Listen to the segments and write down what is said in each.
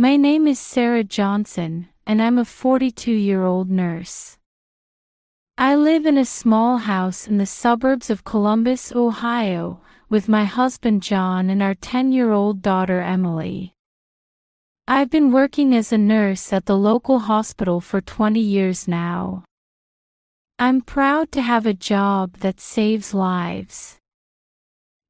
My name is Sarah Johnson, and I'm a 42-year-old nurse. I live in a small house in the suburbs of Columbus, Ohio, with my husband John and our 10-year-old daughter Emily. I've been working as a nurse at the local hospital for 20 years now. I'm proud to have a job that saves lives.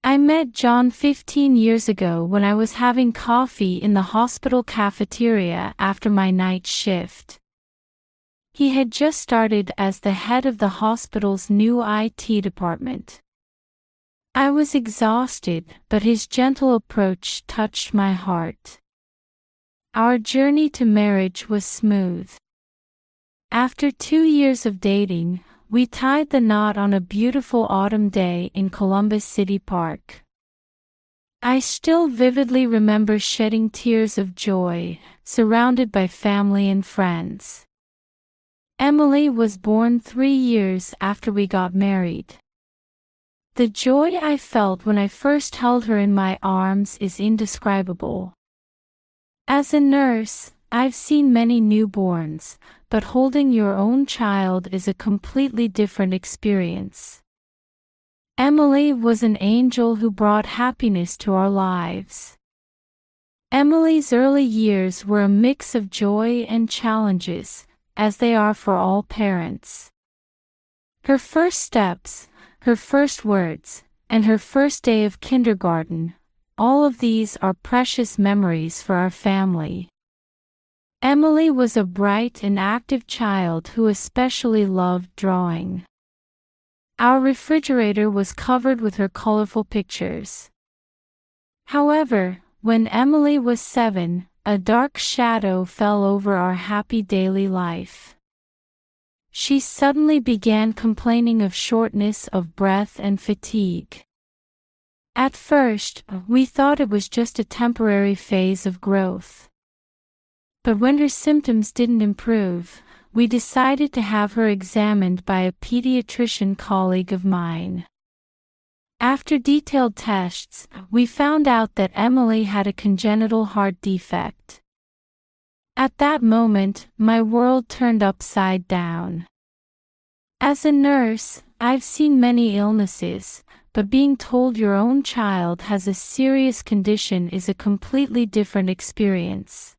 I met John 15 years ago when I was having coffee in the hospital cafeteria after my night shift. He had just started as the head of the hospital's new IT department. I was exhausted, but his gentle approach touched my heart. Our journey to marriage was smooth. After 2 years of dating, we tied the knot on a beautiful autumn day in Columbus City Park. I still vividly remember shedding tears of joy, surrounded by family and friends. Emily was born 3 years after we got married. The joy I felt when I first held her in my arms is indescribable. As a nurse, I've seen many newborns, but holding your own child is a completely different experience. Emily was an angel who brought happiness to our lives. Emily's early years were a mix of joy and challenges, as they are for all parents. Her first steps, her first words, and her first day of kindergarten, all of these are precious memories for our family. Emily was a bright and active child who especially loved drawing. Our refrigerator was covered with her colorful pictures. However, when Emily was 7, a dark shadow fell over our happy daily life. She suddenly began complaining of shortness of breath and fatigue. At first, we thought it was just a temporary phase of growth. But when her symptoms didn't improve, we decided to have her examined by a pediatrician colleague of mine. After detailed tests, we found out that Emily had a congenital heart defect. At that moment, my world turned upside down. As a nurse, I've seen many illnesses, but being told your own child has a serious condition is a completely different experience.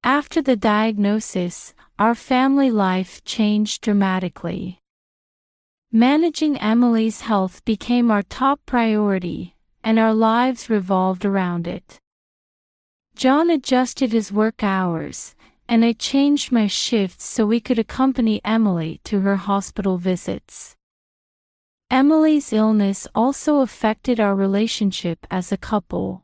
After the diagnosis, our family life changed dramatically. Managing Emily's health became our top priority, and our lives revolved around it. John adjusted his work hours, and I changed my shifts so we could accompany Emily to her hospital visits. Emily's illness also affected our relationship as a couple.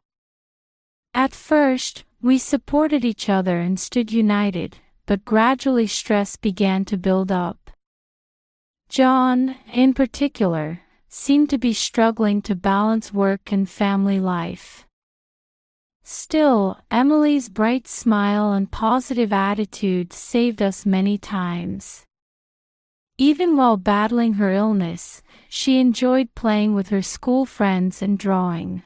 At first, we supported each other and stood united, but gradually stress began to build up. John, in particular, seemed to be struggling to balance work and family life. Still, Emily's bright smile and positive attitude saved us many times. Even while battling her illness, she enjoyed playing with her school friends and drawing.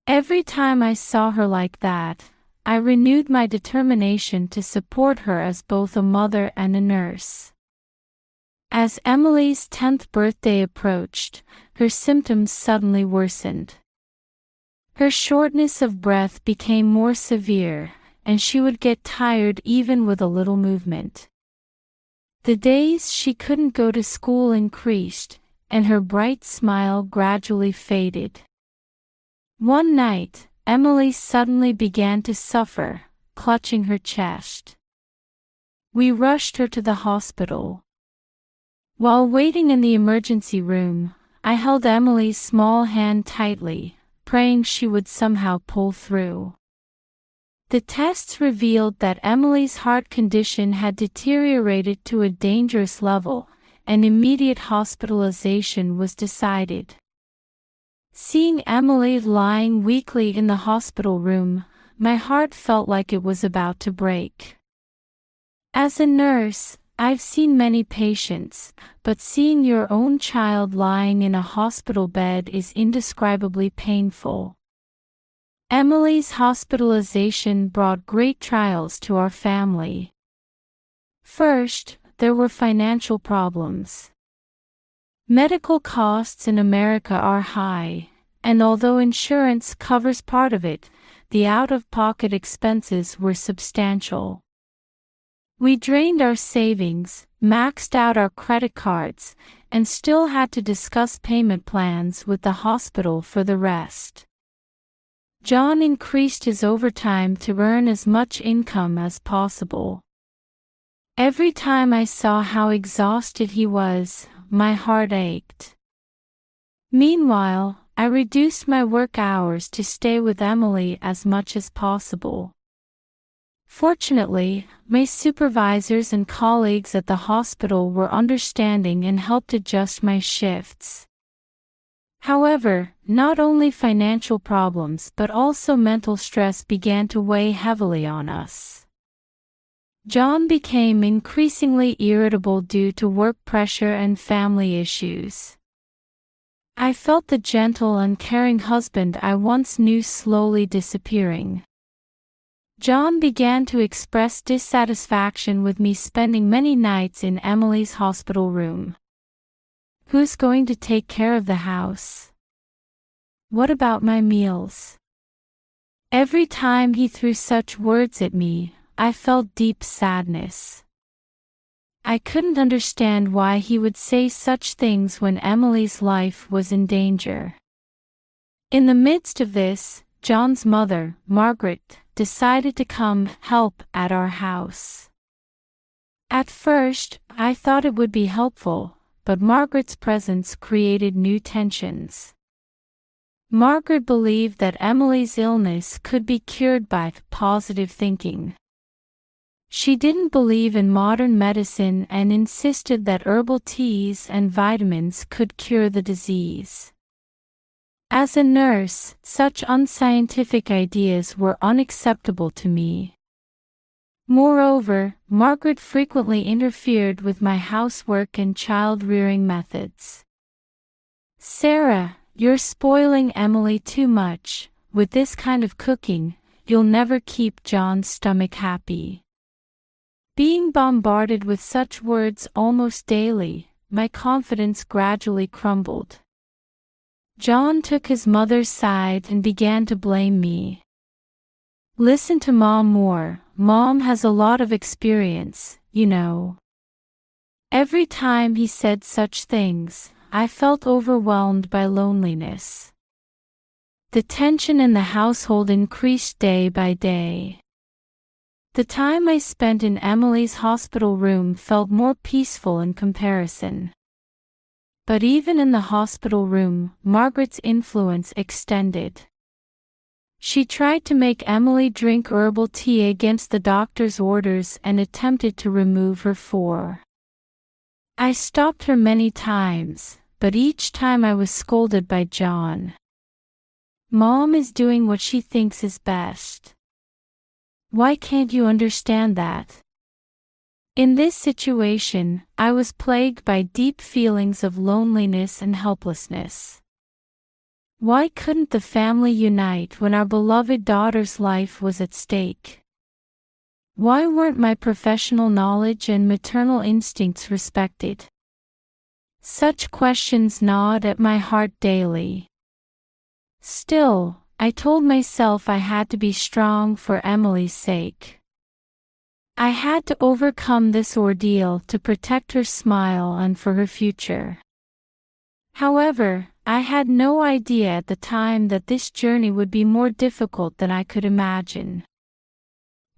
Every time I saw her like that, I renewed my determination to support her as both a mother and a nurse. As Emily's 10th birthday approached, her symptoms suddenly worsened. Her shortness of breath became more severe, and she would get tired even with a little movement. The days she couldn't go to school increased, and her bright smile gradually faded. One night, Emily suddenly began to suffer, clutching her chest. We rushed her to the hospital. While waiting in the emergency room, I held Emily's small hand tightly, praying she would somehow pull through. The tests revealed that Emily's heart condition had deteriorated to a dangerous level, and immediate hospitalization was decided. Seeing Emily lying weakly in the hospital room, my heart felt like it was about to break. As a nurse, I've seen many patients, but seeing your own child lying in a hospital bed is indescribably painful. Emily's hospitalization brought great trials to our family. First, there were financial problems. Medical costs in America are high, and although insurance covers part of it, the out-of-pocket expenses were substantial. We drained our savings, maxed out our credit cards, and still had to discuss payment plans with the hospital for the rest. John increased his overtime to earn as much income as possible. Every time I saw how exhausted he was, my heart ached. Meanwhile, I reduced my work hours to stay with Emily as much as possible. Fortunately, my supervisors and colleagues at the hospital were understanding and helped adjust my shifts. However, not only financial problems but also mental stress began to weigh heavily on us. John became increasingly irritable due to work pressure and family issues. I felt the gentle and caring husband I once knew slowly disappearing. John began to express dissatisfaction with me spending many nights in Emily's hospital room. Who's going to take care of the house? What about my meals? Every time he threw such words at me, I felt deep sadness. I couldn't understand why he would say such things when Emily's life was in danger. In the midst of this, John's mother, Margaret, decided to come help at our house. At first, I thought it would be helpful, but Margaret's presence created new tensions. Margaret believed that Emily's illness could be cured by positive thinking. She didn't believe in modern medicine and insisted that herbal teas and vitamins could cure the disease. As a nurse, such unscientific ideas were unacceptable to me. Moreover, Margaret frequently interfered with my housework and child-rearing methods. "Sarah, you're spoiling Emily too much. With this kind of cooking, you'll never keep John's stomach happy." Being bombarded with such words almost daily, my confidence gradually crumbled. John took his mother's side and began to blame me. "Listen to Mom more. Mom has a lot of experience, you know." Every time he said such things, I felt overwhelmed by loneliness. The tension in the household increased day by day. The time I spent in Emily's hospital room felt more peaceful in comparison. But even in the hospital room, Margaret's influence extended. She tried to make Emily drink herbal tea against the doctor's orders and attempted to remove her for. I stopped her many times, but each time I was scolded by John. "Mom is doing what she thinks is best. Why can't you understand that?" In this situation, I was plagued by deep feelings of loneliness and helplessness. Why couldn't the family unite when our beloved daughter's life was at stake? Why weren't my professional knowledge and maternal instincts respected? Such questions gnawed at my heart daily. Still, I told myself I had to be strong for Emily's sake. I had to overcome this ordeal to protect her smile and for her future. However, I had no idea at the time that this journey would be more difficult than I could imagine.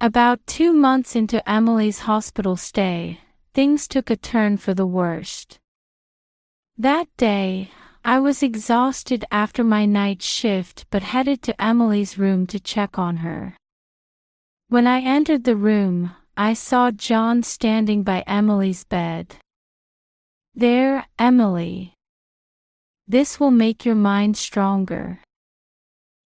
About 2 months into Emily's hospital stay, things took a turn for the worst. That day, I was exhausted after my night shift but headed to Emily's room to check on her. When I entered the room, I saw John standing by Emily's bed. "There, Emily. This will make your mind stronger."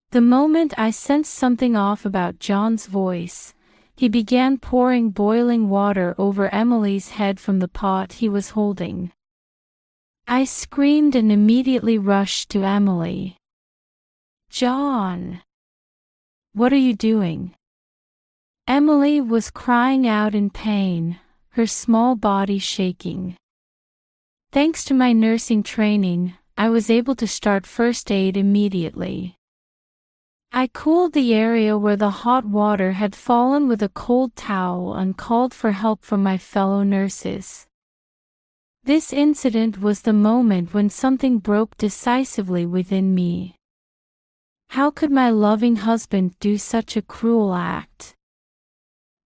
The moment I sensed something off about John's voice, he began pouring boiling water over Emily's head from the pot he was holding. I screamed and immediately rushed to Emily. "John! What are you doing?" Emily was crying out in pain, her small body shaking. Thanks to my nursing training, I was able to start first aid immediately. I cooled the area where the hot water had fallen with a cold towel and called for help from my fellow nurses. This incident was the moment when something broke decisively within me. How could my loving husband do such a cruel act?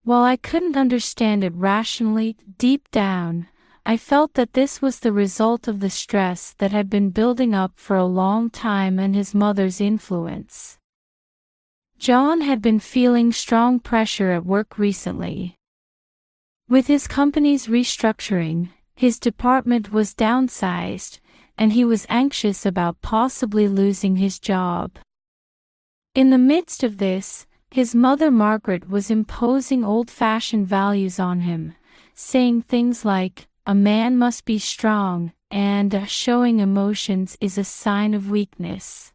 While I couldn't understand it rationally, deep down, I felt that this was the result of the stress that had been building up for a long time and his mother's influence. John had been feeling strong pressure at work recently. With his company's restructuring, his department was downsized, and he was anxious about possibly losing his job. In the midst of this, his mother Margaret was imposing old-fashioned values on him, saying things like, "A man must be strong," and "Showing emotions is a sign of weakness."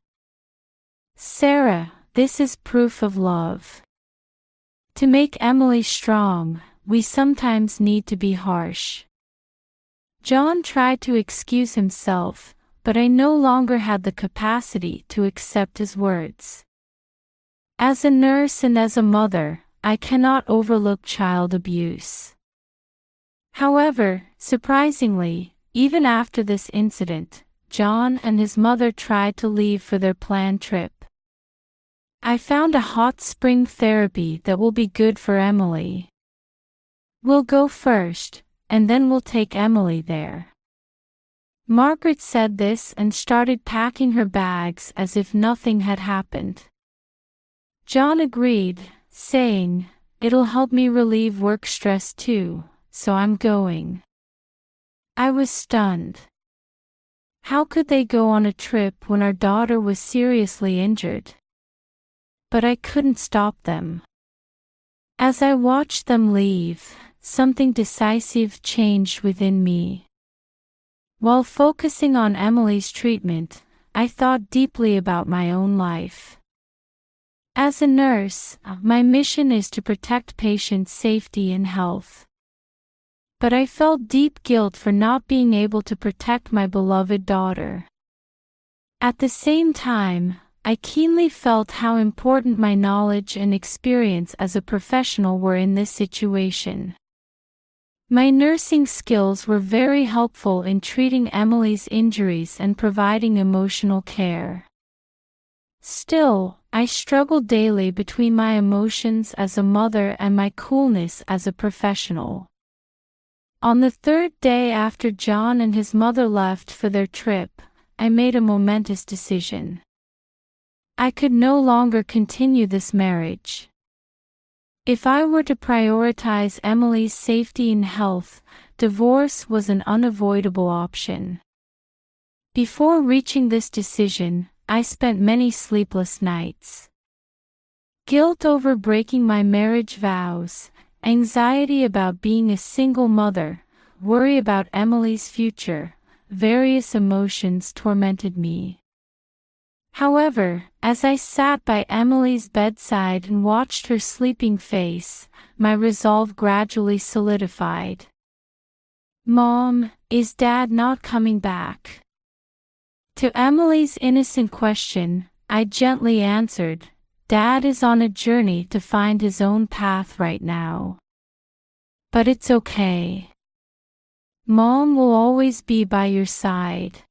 "Sarah, this is proof of love. To make Emily strong, we sometimes need to be harsh." John tried to excuse himself, but I no longer had the capacity to accept his words. As a nurse and as a mother, I cannot overlook child abuse. However, surprisingly, even after this incident, John and his mother tried to leave for their planned trip. "I found a hot spring therapy that will be good for Emily. We'll go first, and then we'll take Emily there." Margaret said this and started packing her bags as if nothing had happened. John agreed, saying, "It'll help me relieve work stress too, so I'm going." I was stunned. How could they go on a trip when our daughter was seriously injured? But I couldn't stop them. As I watched them leave, something decisive changed within me. While focusing on Emily's treatment, I thought deeply about my own life. As a nurse, my mission is to protect patients' safety and health. But I felt deep guilt for not being able to protect my beloved daughter. At the same time, I keenly felt how important my knowledge and experience as a professional were in this situation. My nursing skills were very helpful in treating Emily's injuries and providing emotional care. Still, I struggled daily between my emotions as a mother and my coolness as a professional. On the third day after John and his mother left for their trip, I made a momentous decision. I could no longer continue this marriage. If I were to prioritize Emily's safety and health, divorce was an unavoidable option. Before reaching this decision, I spent many sleepless nights. Guilt over breaking my marriage vows, anxiety about being a single mother, worry about Emily's future, various emotions tormented me. However, as I sat by Emily's bedside and watched her sleeping face, my resolve gradually solidified. "Mom, is Dad not coming back?" To Emily's innocent question, I gently answered, "Dad is on a journey to find his own path right now. But it's okay. Mom will always be by your side."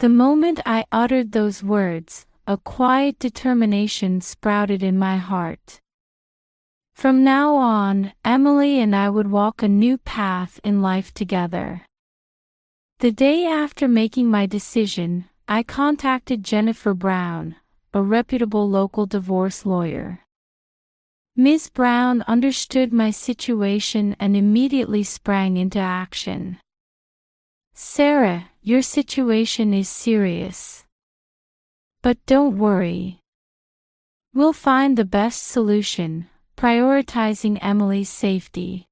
The moment I uttered those words, a quiet determination sprouted in my heart. From now on, Emily and I would walk a new path in life together. The day after making my decision, I contacted Jennifer Brown, a reputable local divorce lawyer. Ms. Brown understood my situation and immediately sprang into action. "Sarah, your situation is serious. But don't worry. We'll find the best solution, prioritizing Emily's safety."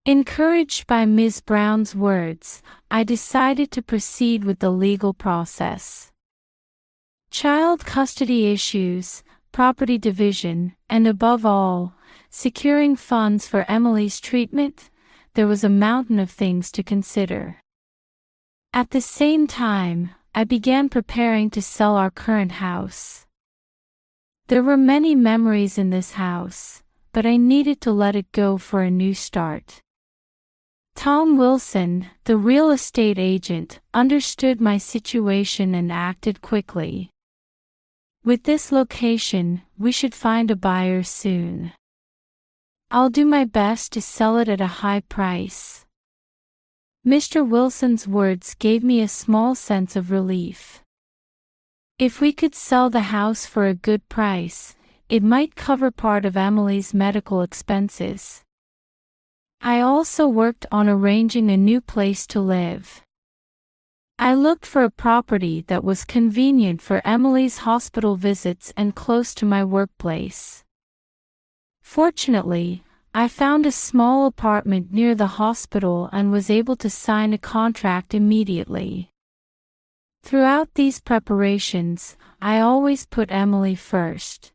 Encouraged by Ms. Brown's words, I decided to proceed with the legal process. Child custody issues, property division, and above all, securing funds for Emily's treatment, there was a mountain of things to consider. At the same time, I began preparing to sell our current house. There were many memories in this house, but I needed to let it go for a new start. Tom Wilson, the real estate agent, understood my situation and acted quickly. With this location, we should find a buyer soon. I'll do my best to sell it at a high price. Mr. Wilson's words gave me a small sense of relief. If we could sell the house for a good price, it might cover part of Emily's medical expenses. I also worked on arranging a new place to live. I looked for a property that was convenient for Emily's hospital visits and close to my workplace. Fortunately, I found a small apartment near the hospital and was able to sign a contract immediately. Throughout these preparations, I always put Emily first.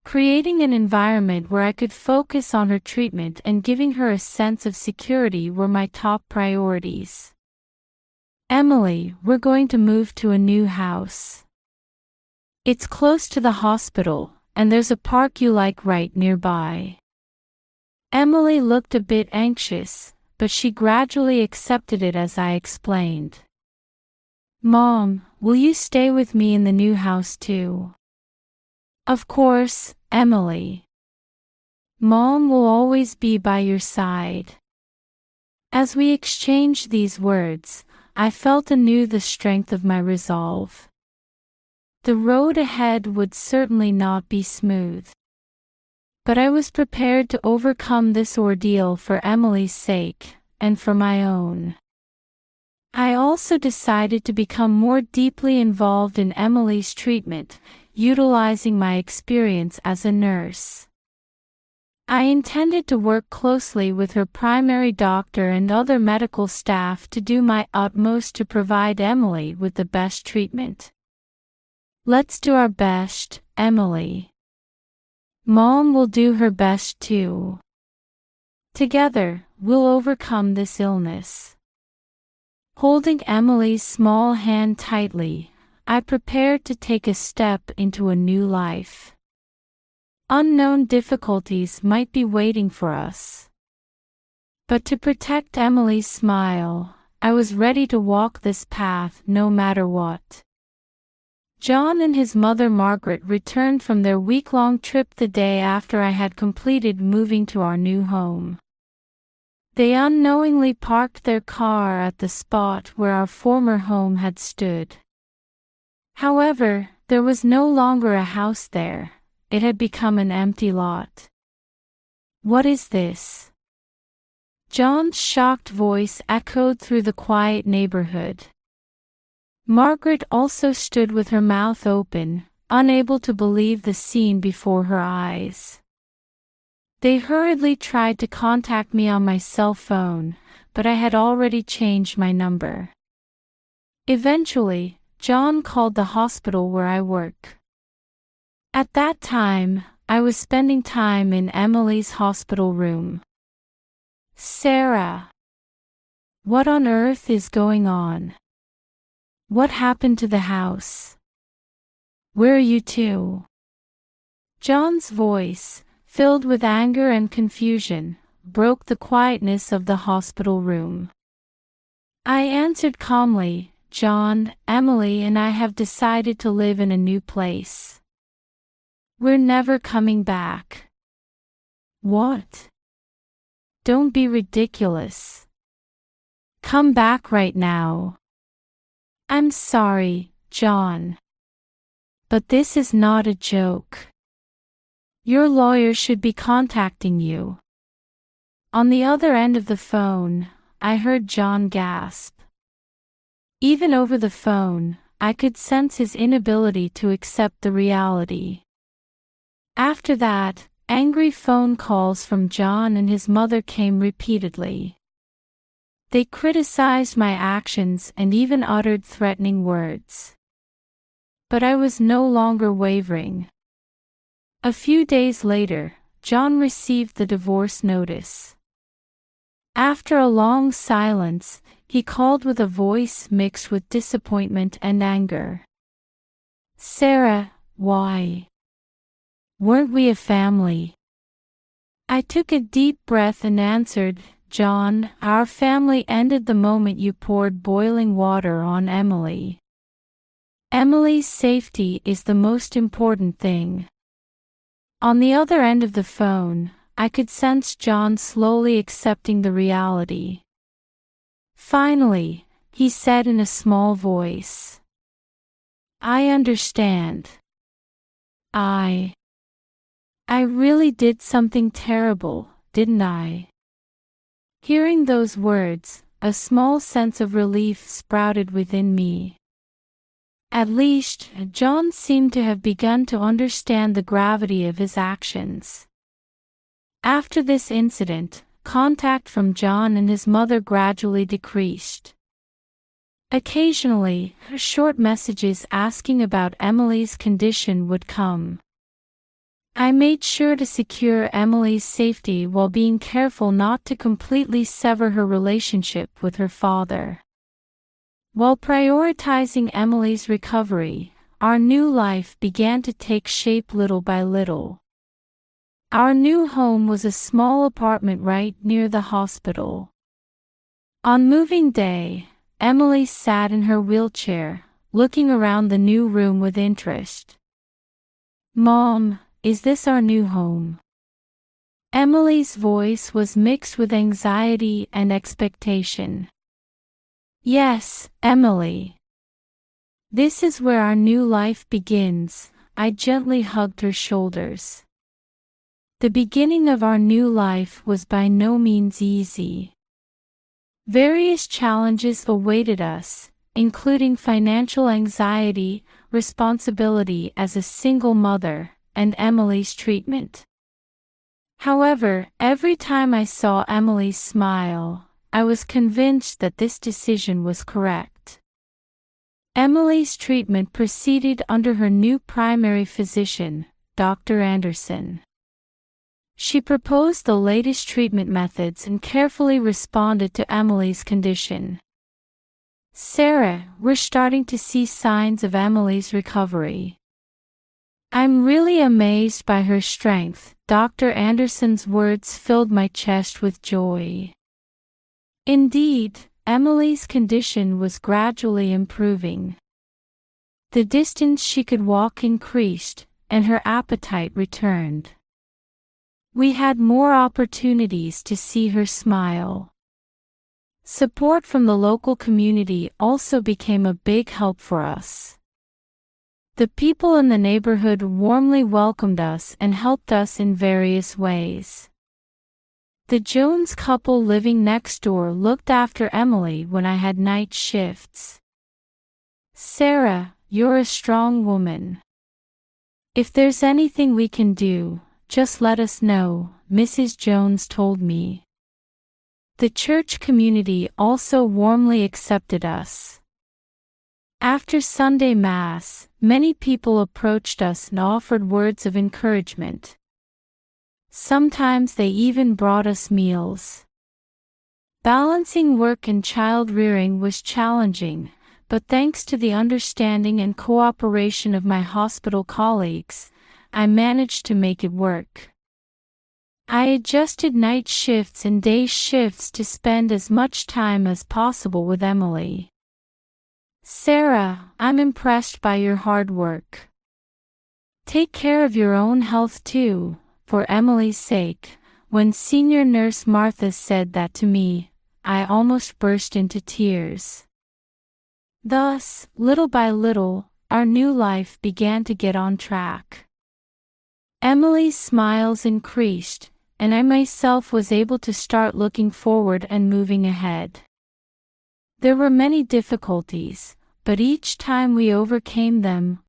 Creating an environment where I could focus on her treatment and giving her a sense of security were my top priorities. Emily, we're going to move to a new house. It's close to the hospital, and there's a park you like right nearby. Emily looked a bit anxious, but she gradually accepted it as I explained. Mom, will you stay with me in the new house too? Of course, Emily. Mom will always be by your side. As we exchanged these words, I felt anew the strength of my resolve. The road ahead would certainly not be smooth. But I was prepared to overcome this ordeal for Emily's sake, and for my own. I also decided to become more deeply involved in Emily's treatment, utilizing my experience as a nurse. I intended to work closely with her primary doctor and other medical staff to do my utmost to provide Emily with the best treatment. Let's do our best, Emily. Mom will do her best too. Together, we'll overcome this illness. Holding Emily's small hand tightly, I prepared to take a step into a new life. Unknown difficulties might be waiting for us. But to protect Emily's smile, I was ready to walk this path no matter what. John and his mother Margaret returned from their week-long trip the day after I had completed moving to our new home. They unknowingly parked their car at the spot where our former home had stood. However, there was no longer a house there. It had become an empty lot. What is this? John's shocked voice echoed through the quiet neighborhood. Margaret also stood with her mouth open, unable to believe the scene before her eyes. They hurriedly tried to contact me on my cell phone, but I had already changed my number. Eventually, John called the hospital where I work. At that time, I was spending time in Emily's hospital room. Sarah. What on earth is going on? What happened to the house? Where are you two? John's voice, filled with anger and confusion, broke the quietness of the hospital room. I answered calmly, John, Emily and I have decided to live in a new place. We're never coming back. What? Don't be ridiculous. Come back right now. I'm sorry, John. But this is not a joke. Your lawyer should be contacting you. On the other end of the phone, I heard John gasp. Even over the phone, I could sense his inability to accept the reality. After that, angry phone calls from John and his mother came repeatedly. They criticized my actions and even uttered threatening words. But I was no longer wavering. A few days later, John received the divorce notice. After a long silence, he called with a voice mixed with disappointment and anger. "Sarah, why? Weren't we a family?" I took a deep breath and answered, "John, our family ended the moment you poured boiling water on Emily. Emily's safety is the most important thing." On the other end of the phone, I could sense John slowly accepting the reality. Finally, he said in a small voice, "I understand. I really did something terrible, didn't I?" Hearing those words, a small sense of relief sprouted within me. At least, John seemed to have begun to understand the gravity of his actions. After this incident, contact from John and his mother gradually decreased. Occasionally, short messages asking about Emily's condition would come. I made sure to secure Emily's safety while being careful not to completely sever her relationship with her father. While prioritizing Emily's recovery, our new life began to take shape little by little. Our new home was a small apartment right near the hospital. On moving day, Emily sat in her wheelchair, looking around the new room with interest. "Mom, is this our new home?" Emily's voice was mixed with anxiety and expectation. "Yes, Emily. This is where our new life begins." I gently hugged her shoulders. The beginning of our new life was by no means easy. Various challenges awaited us, including financial anxiety, responsibility as a single mother, and Emily's treatment. However, every time I saw Emily smile, I was convinced that this decision was correct. Emily's treatment proceeded under her new primary physician, Dr. Anderson. She proposed the latest treatment methods and carefully responded to Emily's condition. "Sarah, we're starting to see signs of Emily's recovery. I'm really amazed by her strength." Dr. Anderson's words filled my chest with joy. Indeed, Emily's condition was gradually improving. The distance she could walk increased, and her appetite returned. We had more opportunities to see her smile. Support from the local community also became a big help for us. The people in the neighborhood warmly welcomed us and helped us in various ways. The Jones couple living next door looked after Emily when I had night shifts. "Sarah, you're a strong woman. If there's anything we can do, just let us know," Mrs. Jones told me. The church community also warmly accepted us. After Sunday Mass, many people approached us and offered words of encouragement. Sometimes they even brought us meals. Balancing work and child-rearing was challenging, but thanks to the understanding and cooperation of my hospital colleagues, I managed to make it work. I adjusted night shifts and day shifts to spend as much time as possible with Emily. "Sarah, I'm impressed by your hard work. Take care of your own health too, for Emily's sake." When senior nurse Martha said that to me, I almost burst into tears. Thus, little by little, our new life began to get on track. Emily's smiles increased, and I myself was able to start looking forward and moving ahead. There were many difficulties, but each time we overcame them,